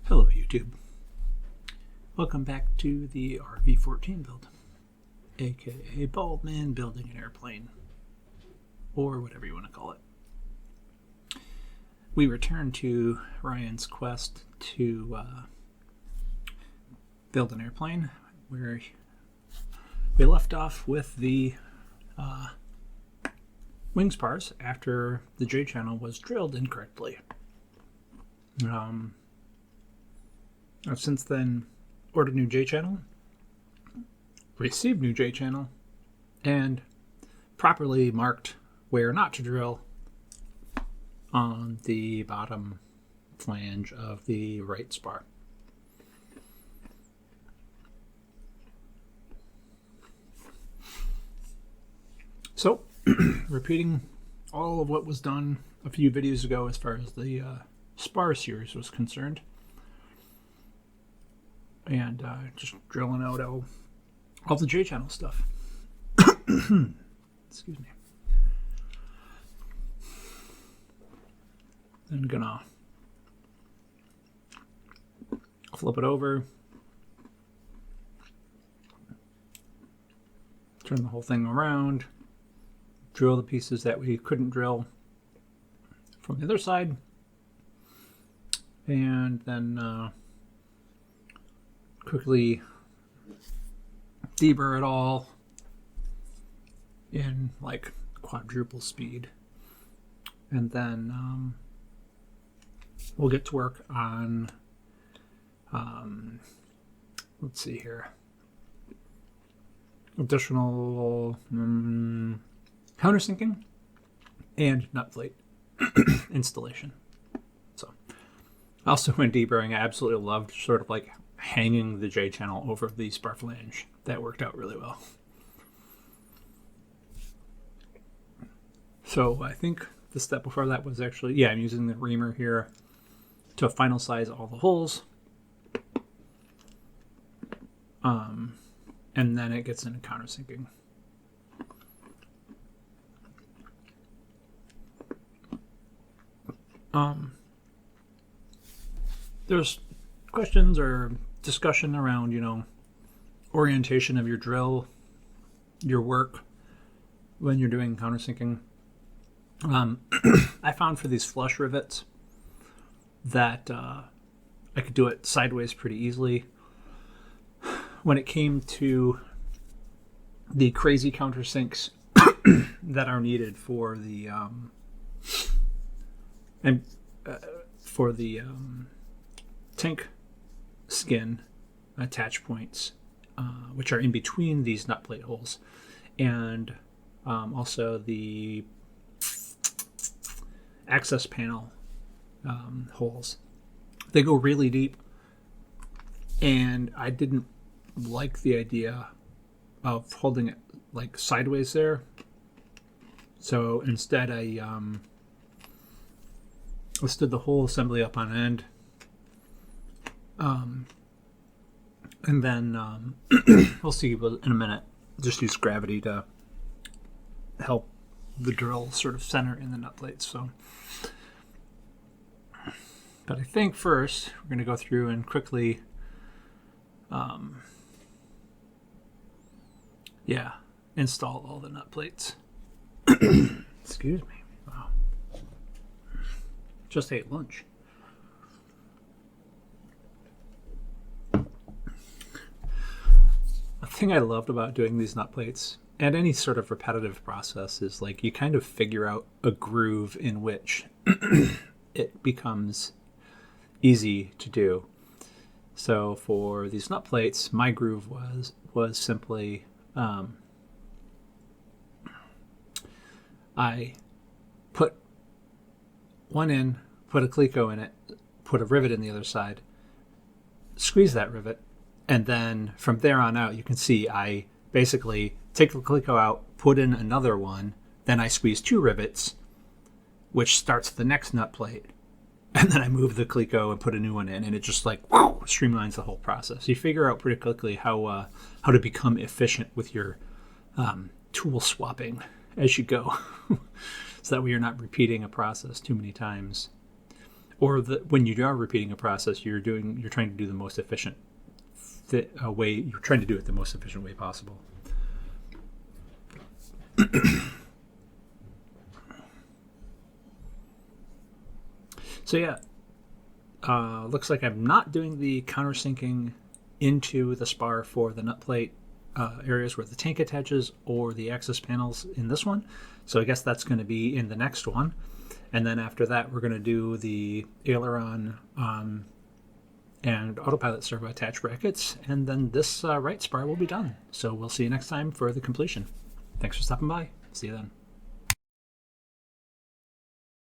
Hello YouTube. Welcome back to the RV-14 build, aka Bald Man building an airplane, or whatever you want to call it. We return to Ryan's quest to build an airplane, where we left off with the wing spars after the J channel was drilled incorrectly. I've since then ordered new J channel, received new J channel, and properly marked where not to drill on the bottom flange of the right spar. So, repeating all of what was done a few videos ago as far as the spar series was concerned, and just drilling out all the J channel stuff. Excuse me. Then gonna flip it over, turn the whole thing around, drill the pieces that we couldn't drill from the other side, and then quickly deburr it all in like quadruple speed, and then we'll get to work on let's see here, additional countersinking and nut plate installation. So also when deburring, I absolutely loved sort of like hanging the J channel over the spar flange. That worked out really well. So I think the step before that was actually, I'm using the reamer here to final size all the holes. And then it gets into countersinking. There's questions or discussion around, orientation of your drill, your work when you're doing countersinking. I found for these flush rivets that I could do it sideways pretty easily. When it came to the crazy countersinks that are needed for the tank skin attach points, which are in between these nut plate holes, and also the access panel holes. They go really deep, and I didn't like the idea of holding it like sideways there. So instead I stood the whole assembly up on end, and then we'll see in a minute, just use gravity to help the drill sort of center in the nut plates. So, but I think first we're going to go through and quickly install all the nut plates. Excuse me. Wow. Just ate lunch. The thing I loved about doing these nut plates and any sort of repetitive process is like you kind of figure out a groove in which it becomes easy to do. So for these nut plates, my groove was simply I put one in, put a cleco in it, put a rivet in the other side, squeeze that rivet, and then from there on out, you can see I basically take the cleco out, put in another one, then I squeeze two rivets, which starts the next nut plate, and then I move the cleco and put a new one in, and it just like streamlines the whole process. You figure out pretty quickly how to become efficient with your tool swapping as you go, so that way you're not repeating a process too many times. Or when you are repeating a process, you're trying to do the most efficient way. You're trying to do it the most efficient way possible. So yeah, looks like I'm not doing the countersinking into the spar for the nut plate areas where the tank attaches or the access panels in this one. So I guess that's going to be in the next one. And then after that, we're going to do the aileron and autopilot servo attach brackets. And then this right spar will be done. So we'll see you next time for the completion. Thanks for stopping by. See you then.